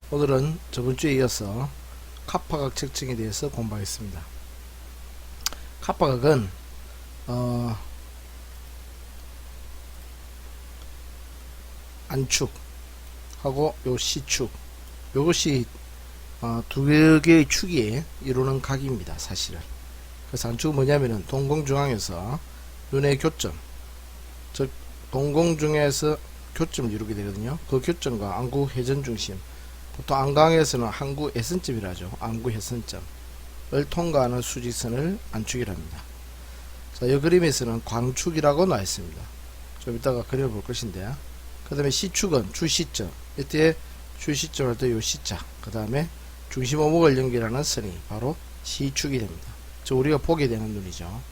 오늘은 저번주에 이어서 카파각 측정에 대해서 공부하겠습니다. 카파각은 안축하고 요 C축, 요것이 두 개의 축이 이루는 각입니다. 사실은. 그래서 안축은 뭐냐면은 동공중앙에서 눈의 교점, 즉 동공중에서 교점을 이루게 되거든요. 그 교점과 안구 회전 중심, 보통 안강에서는 항구 S점이라죠. 안구 회선점을 통과하는 수직선을 안축이랍니다. 자, 이 그림에서는 광축이라고 나와 있습니다. 좀 이따가 그려볼 것인데, 그 다음에 C축은 주시점, 이때 주시점 할 때 요 C자, 그 다음에 중심 오목을 연결하는 선이 바로 C축이 됩니다. 저 우리가 보게 되는 눈이죠.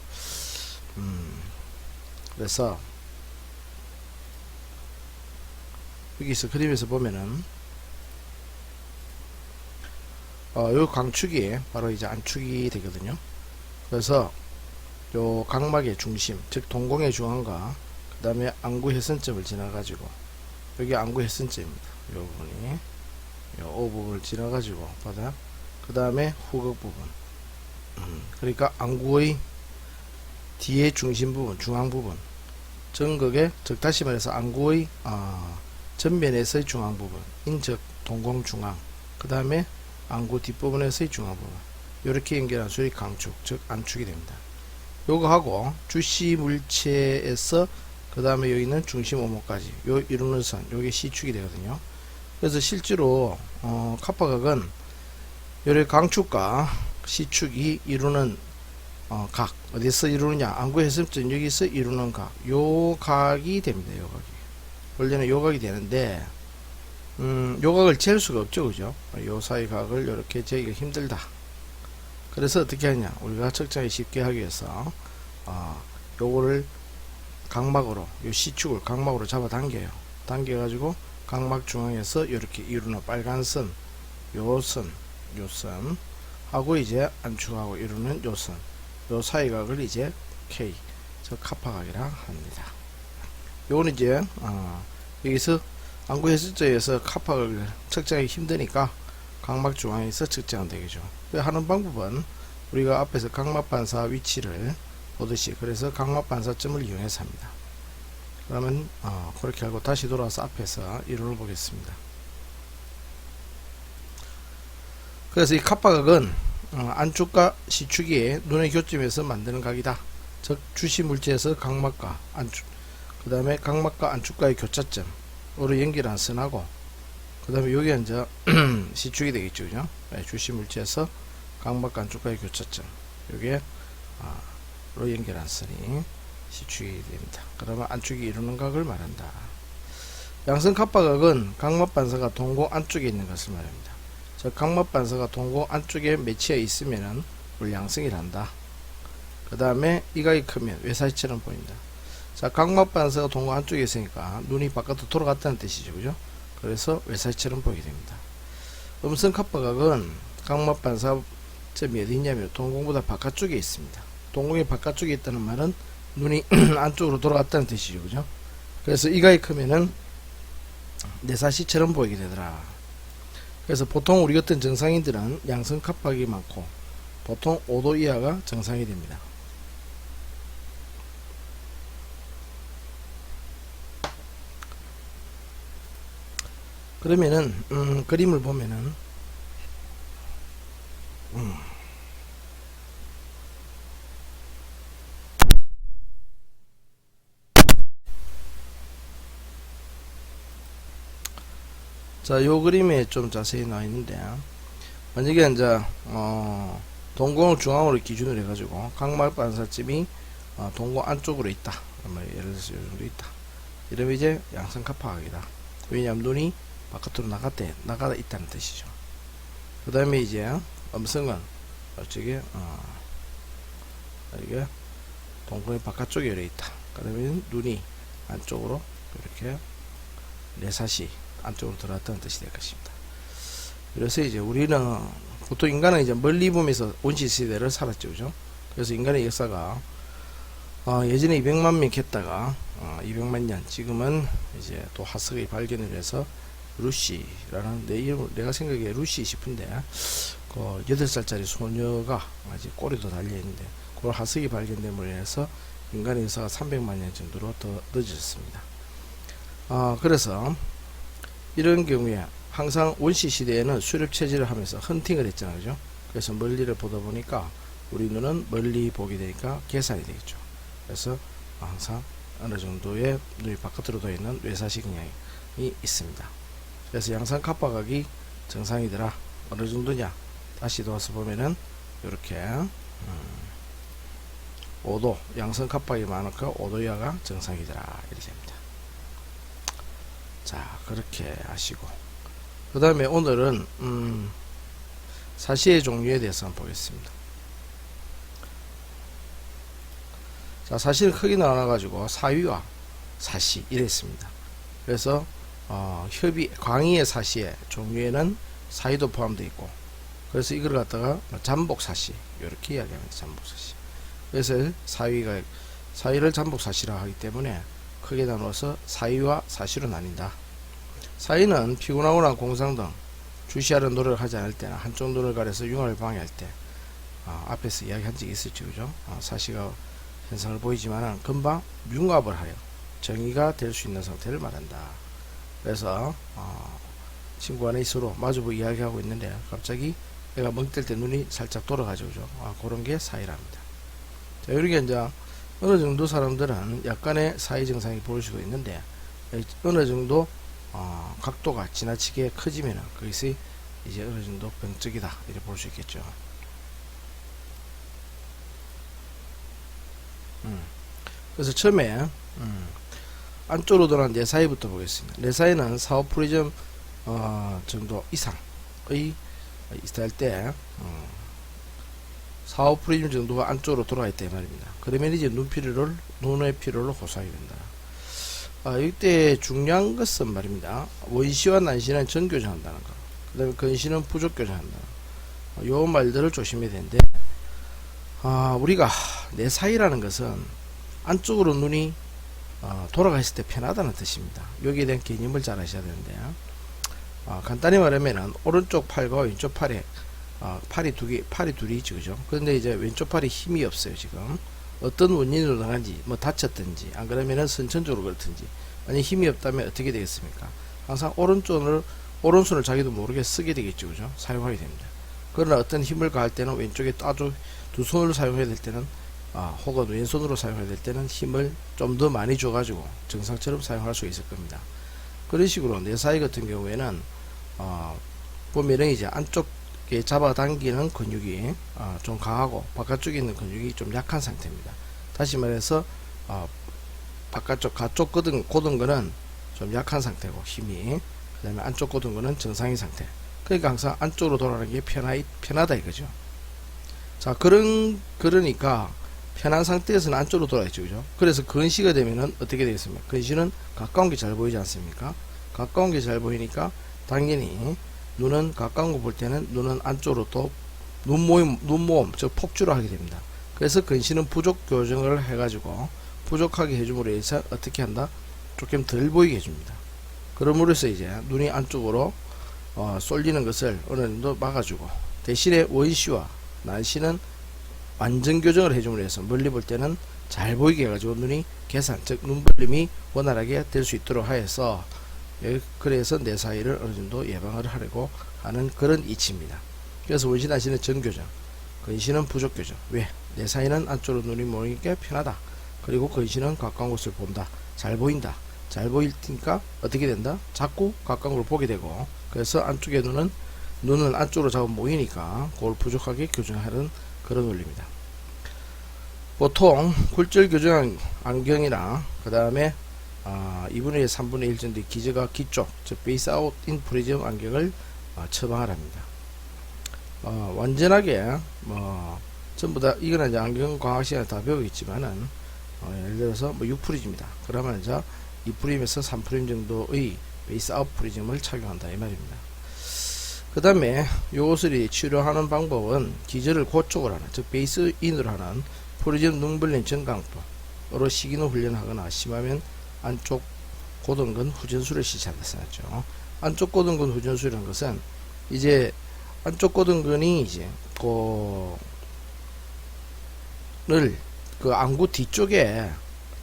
그래서 여기서 그림에서 보면은 요 강축이 바로 이제 안축이 되거든요. 그래서 요 각막의 중심, 즉 동공의 중앙과 그 다음에 안구 회선점을 지나가지고, 여기 안구 회선점입니다. 요 부분이 요 부분을 지나가지고 바닥, 그 다음에 후각 부분, 그러니까 안구의 뒤에 중심 부분, 중앙 부분, 전극의, 즉 다시 말해서 안구의 전면에서의 중앙 부분, 인즉 동공 중앙, 그 다음에 안구 뒷부분에서의 중앙 부분, 이렇게 연결한 소리 강축, 즉 안축이 됩니다. 요거하고 주시 물체에서 그 다음에 여기 있는 중심 오목까지 요 이루는 선, 요게 C축이 되거든요. 그래서 실제로 카파각은 요래 강축과 C축이 이루는 각, 어디서 이루느냐, 안구 해선점 여기서 이루는 각, 요 각이 됩니다. 요 각이 원래는 요 각이 되는데 요 각을 잴 수가 없죠, 그죠? 요 사이 각을 이렇게 재기가 힘들다. 그래서 어떻게 하냐, 우리가 측정이 쉽게 하기 위해서 요거를 각막으로, 요 C축을 각막으로 잡아 당겨요. 당겨 가지고 각막 중앙에서 이렇게 이루는 빨간 선, 요 선, 요 선 하고 이제 안축하고 이루는 요 선, 요 사이 각을 이제 K, 저 카파각이라 합니다. 요거는 이제 여기서 안구 해수점에서 카파각을 측정하기 힘드니까 각막 중앙에서 측정하면 되겠죠. 하는 방법은 우리가 앞에서 각막 반사 위치를 보듯이, 그래서 각막 반사점을 이용해서 합니다. 그러면 그렇게 하고 다시 돌아와서 앞에서 이론을 보겠습니다. 그래서 이 카파각은 안축과 C축이 눈의 교점에서 만드는 각이다. 즉 주시 물체에서 각막과 안축, 그 다음에 각막과 안축과의 교차점으로 연결한 선하고, 그 다음에 여기 이제 C축이 되겠죠, 그죠? 주시 물체에서 각막과 안축과의 교차점, 요게 로 연결한 선이 C축이 됩니다. 그러면 안축이 이루는 각을 말한다. 양성 카파각은 각막 반사가 동공 안쪽에 있는 것을 말합니다. 즉 각막 반사가 동공 안쪽에 매치해 있으면은 우리 양성이란다. 그 다음에 이 각이 크면 외사시처럼 보인다. 자, 각막 반사가 동공 안쪽에 있으니까 눈이 바깥으로 돌아갔다는 뜻이죠, 그죠? 그래서 외사시처럼 보이게 됩니다. 음성 카파각은 각막 반사점이 어디 있냐면 동공보다 바깥쪽에 있습니다. 동공이 바깥쪽에 있다는 말은 눈이 안쪽으로 돌아갔다는 뜻이죠, 그죠? 그래서 이 각이 크면은 내사시처럼 보이게 되더라. 그래서 보통 우리 같은 정상인들은 양성 카파각이 많고 보통 5도 이하가 정상이 됩니다. 그러면은 그림을 보면은 자, 요 그림에 좀 자세히 나와 있는데, 만약에 이제 동공을 중앙으로 기준으로 해가지고 각막 반사점이 동공 안쪽으로 있다. 예를 들어서 요 정도 있다. 이러면 이제 양성 카파각이다. 왜냐하면 눈이 바깥으로 나가다 있다는 뜻이죠. 그 다음에 이제 음성은 이쪽에 이게 동공의 바깥쪽에 열려 있다. 그러면 눈이 안쪽으로 이렇게 내사시 안쪽으로 들어왔다는 뜻이 될 것입니다. 그래서 이제 우리는 보통 인간은 이제 멀리 보면서 원시 시대를 살았죠, 그죠? 그래서 인간의 역사가 예전에 200만 명 캤다가 200만 년, 지금은 이제 또 화석의 발견을 해서 루시라는 내 이름 내가 생각에 루시 싶은데 그 8살짜리 소녀가 아직 꼬리도 달려있는데 그 화석이 발견됨으로 인해서 인간의 역사가 300만 년 정도로 더 늦어졌습니다. 그래서 이런 경우에 항상 원시 시대에는 수렵 체질을 하면서 헌팅을 했잖아요. 그죠? 그래서 멀리를 보다 보니까 우리 눈은 멀리 보게 되니까 계산이 되겠죠. 그래서 항상 어느 정도의 눈이 바깥으로 더 있는 외사시 경향이 있습니다. 그래서 양산 갑박각이 정상이더라. 어느 정도냐? 다시 도와서 보면은 이렇게 5도 양선 갑박이 많으니까 5도 이하가 정상이더라. 이렇게 됩니다. 자, 그렇게 하시고 그 다음에 오늘은 사시의 종류에 대해서 한번 보겠습니다. 자, 사시를 크게 나눠가지고 사위와 사시 이랬습니다. 그래서 광희의 사시의 종류에는 사위도 포함되어 있고, 그래서 이걸 갖다가 잠복사시 이렇게 이야기합니다. 잠복사시. 그래서 사위를 잠복사시라 하기 때문에 크게 나누어서 사위와 사시로 나뉜다. 사위는 피곤하거나 공상 등 주시하는 노력을 하지 않을 때나 한쪽 눈을 가려서 융합을 방해할 때, 앞에서 이야기한 적이 있었죠. 그죠? 사시가 현상을 보이지만은 금방 융합을 하여 정의가 될 수 있는 상태를 말한다. 그래서 친구 간에 서로 마주보고 이야기하고 있는데 갑자기 애가 멍 뜰 때 눈이 살짝 돌아가죠. 그죠? 그런 게 사위랍니다. 자, 이렇게 이제 어느 정도 사람들은 약간의 사위 증상이 보일 수도 있는데, 어느 정도 각도가 지나치게 커지면은 그것이 이제 어느 정도 병적이다 이렇게 볼 수 있겠죠. 그래서 처음에 안쪽으로 돌아간 내사이부터 보겠습니다. 내사이는 4호 프리즘 정도 이상의 있을 때 4호 프리즘 정도가 안쪽으로 돌아가 있다 이 말입니다. 그러면 이제 눈의 피로를 호소하게 된다. 이때 중요한 것은 말입니다. 원시와 난시는 정교정한다는 거, 그 다음에 근시는 부족교정한다. 요 말들을 조심해야 되는데, 우리가 내사이라는 것은 안쪽으로 눈이 돌아가 있을 때 편하다는 뜻입니다. 여기에 대한 개념을 잘 아셔야 되는데요. 간단히 말하면은 오른쪽 팔과 왼쪽 팔에 팔이 둘이 있죠. 그죠? 그런데 이제 왼쪽 팔이 힘이 없어요. 지금 어떤 원인으로 나간지, 뭐 다쳤든지 안 그러면은 선천적으로 그렇든지, 만약 힘이 없다면 어떻게 되겠습니까? 항상 오른손을 자기도 모르게 쓰게 되겠죠. 그죠? 사용하게 됩니다. 그러나 어떤 힘을 가할 때는 왼쪽에 아주 두 손으로 사용해야 될 때는 혹은 왼손으로 사용해야 될 때는 힘을 좀 더 많이 줘가지고 정상처럼 사용할 수 있을 겁니다. 그런 식으로 내사이 같은 경우에는 보면은 이제 안쪽에 잡아당기는 근육이 좀 강하고 바깥쪽에 있는 근육이 좀 약한 상태입니다. 다시 말해서 가쪽 고든 거는 좀 약한 상태고 힘이, 그 다음에 안쪽 고든 거는 정상인 상태. 그러니까 항상 안쪽으로 돌아가는 게 편하다 이거죠. 자, 그러니까 편한 상태에서는 안쪽으로 돌아있죠. 그죠? 그래서 근시가 되면은 어떻게 되겠습니까? 근시는 가까운 게 잘 보이지 않습니까? 가까운 게 잘 보이니까 당연히 눈은 가까운 거 볼 때는 눈은 안쪽으로 또 눈모음, 즉 폭주를 하게 됩니다. 그래서 근시는 부족 교정을 해가지고 부족하게 해줌으로 해서 어떻게 한다? 조금 덜 보이게 해줍니다. 그러므로 해서 이제 눈이 안쪽으로 쏠리는 것을 어느 정도 막아주고, 대신에 원시와 난시는 완전 교정을 해줌으로 해서 멀리 볼 때는 잘 보이게 해가지고 눈이 계산, 즉 눈벌림이 원활하게 될 수 있도록 하여서, 그래서 내사이를 어느 정도 예방을 하려고 하는 그런 이치입니다. 그래서 원시 난시는 정교정, 근시는 부족교정. 왜? 내사이는 안쪽으로 눈이 모이니까 편하다. 그리고 근시는 가까운 곳을 본다. 잘 보인다. 잘 보일 테니까 어떻게 된다? 자꾸 가까운 걸 보게 되고, 그래서 안쪽에 눈은 안쪽으로 자꾸 모이니까 그걸 부족하게 교정하는 그런 원리입니다. 보통 굴절 교정 안경이나 그 다음에 2분의 1, 3분의 1 정도의 기저가 기쪽, 즉 베이스 아웃 인 프리즘 안경을 처방을 합니다. 완전하게 전부 다 이거는 이제 안경 과학 시간에 다 배우겠지만은 예를 들어서 6프리즘이다. 그러면 이제 2프리즘에서 3프리즘 정도의 베이스 아웃 프리즘을 착용한다 이 말입니다. 그 다음에 요것을 치료하는 방법은 기저를 고쪽으로 하는, 즉 베이스 인으로 하는 프리즘 눈벌림 전강법으로 시기는 훈련하거나, 심하면 안쪽 고등근 후전술을 시작한다 써놨죠. 안쪽 고등근 후전술이라는 것은 이제 안쪽 고등근이 이제 를 그 안구 뒤쪽에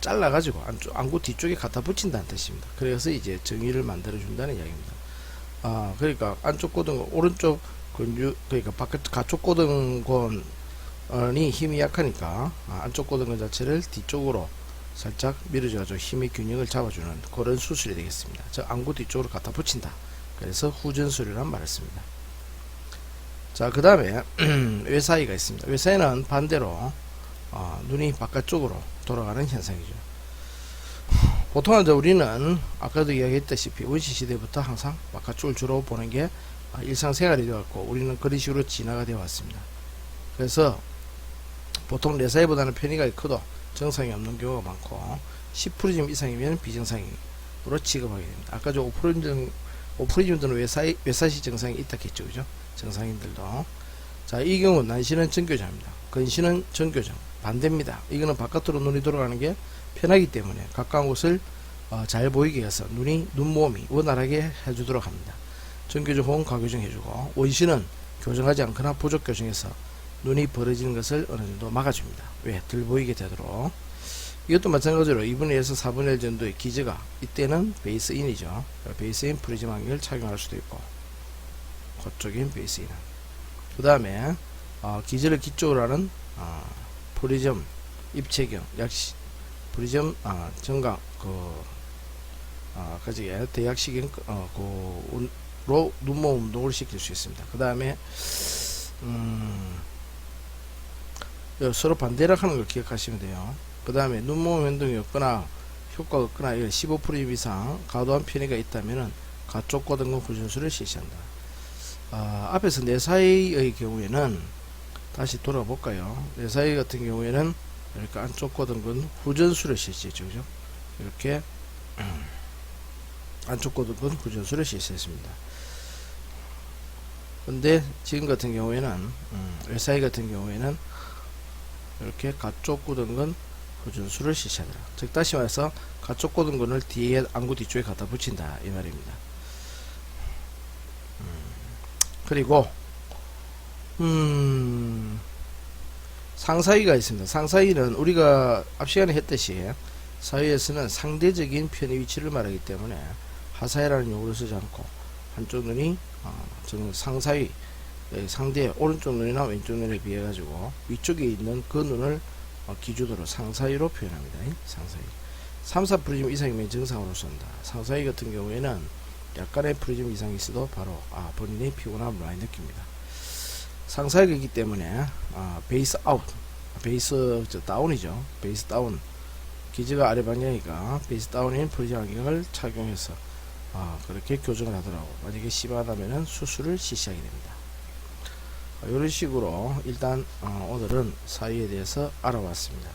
잘라가지고 안구 뒤쪽에 갖다 붙인다는 뜻입니다. 그래서 이제 정의를 만들어 준다는 이야기입니다. 그러니까 안쪽 고등근 오른쪽 근육, 그러니까 가쪽 고등근이 힘이 약하니까 안쪽 고등근 자체를 뒤쪽으로 살짝 밀어줘가지고 힘의 균형을 잡아주는 그런 수술이 되겠습니다. 저 안구 뒤쪽으로 갖다 붙인다. 그래서 후전술이라는 말을 씁니다. 자, 그 다음에 외사이가 있습니다. 외사이는 반대로 눈이 바깥쪽으로 돌아가는 현상이죠. 보통 이제 우리는 아까도 이야기했다시피 원시시대부터 항상 바깥쪽을 주로 보는 게 일상생활이 되었고 우리는 그런 식으로 진화가 되어 왔습니다. 그래서 보통 내사이보다는 편의가 커도 정상이 없는 경우가 많고 10% 이상이면 비정상으로 취급하게 됩니다. 아까 저 5% 정도는 외사시 정상이 있다 했죠. 그죠? 정상인들도. 자, 이 경우 난시는 정교자입니다. 근시는 정교정. 반대입니다. 이거는 바깥으로 눈이 돌아가는 게 편하기 때문에 가까운 곳을 잘 보이게 해서 눈모음이 원활하게 해주도록 합니다. 정교정 혹은 가교정 해주고, 원시는 교정하지 않거나 부족 교정해서 눈이 벌어지는 것을 어느 정도 막아줍니다. 왜? 덜 보이게 되도록. 이것도 마찬가지로 2분의 1에서 4분의 1 정도의 기저가 이때는 베이스인이죠. 베이스인 프리즘 안경을 착용할 수도 있고, 그쪽인 베이스인은. 그 다음에 기저를 기초로 하는 프리즘 입체경, 약시 프리즘 정강 가지게 대약시경 로 눈모음 운동을 시킬 수 있습니다. 그 다음에 서로 반대를 하는 걸 기억하시면 돼요. 그 다음에 눈모음 행동이 없거나 효과가 없거나 15% 이상 과도한 편의가 있다면 가쪽 고등근 후전술을 실시한다. 앞에서 내사이의 경우에는 다시 돌아볼까요? 내사이 같은 경우에는 이렇게 안쪽 고등근 후전술을 실시했죠. 그죠? 이렇게 안쪽 고등근 후전술을 실시했습니다. 근데 지금 같은 경우에는 외사이 같은 경우에는 이렇게 가쪽 고등근 후전술을 실시한다. 즉 다시 말해서 가쪽 고등근을 뒤에 안구 뒤쪽에 갖다 붙인다 이 말입니다. 그리고 상사위가 있습니다. 상사위는 우리가 앞 시간에 했듯이 사위에서는 상대적인 편의 위치를 말하기 때문에 하사위라는 용어를 쓰지 않고 한쪽 눈이 상사위, 상대 오른쪽 눈이나 왼쪽 눈에 비해 가지고 위쪽에 있는 그 눈을 기준으로 상사위로 표현합니다. 상사위. 3, 4% 이상이면 정상으로 쏜다. 상사위 같은 경우에는 약간의 프리즘 이상이 있어도 바로 본인이 피곤함을 많이 느낍니다. 상사위가 있기 때문에 베이스 아웃, 베이스 다운이죠. 베이스 다운, 기지가 아래 방향이니까 베이스 다운인 프리즘 안경을 착용해서 그렇게 교정을 하더라고. 만약에 심하다면은 수술을 실시하게 됩니다. 이런 식으로 일단 오늘은 사위에 대해서 알아봤습니다.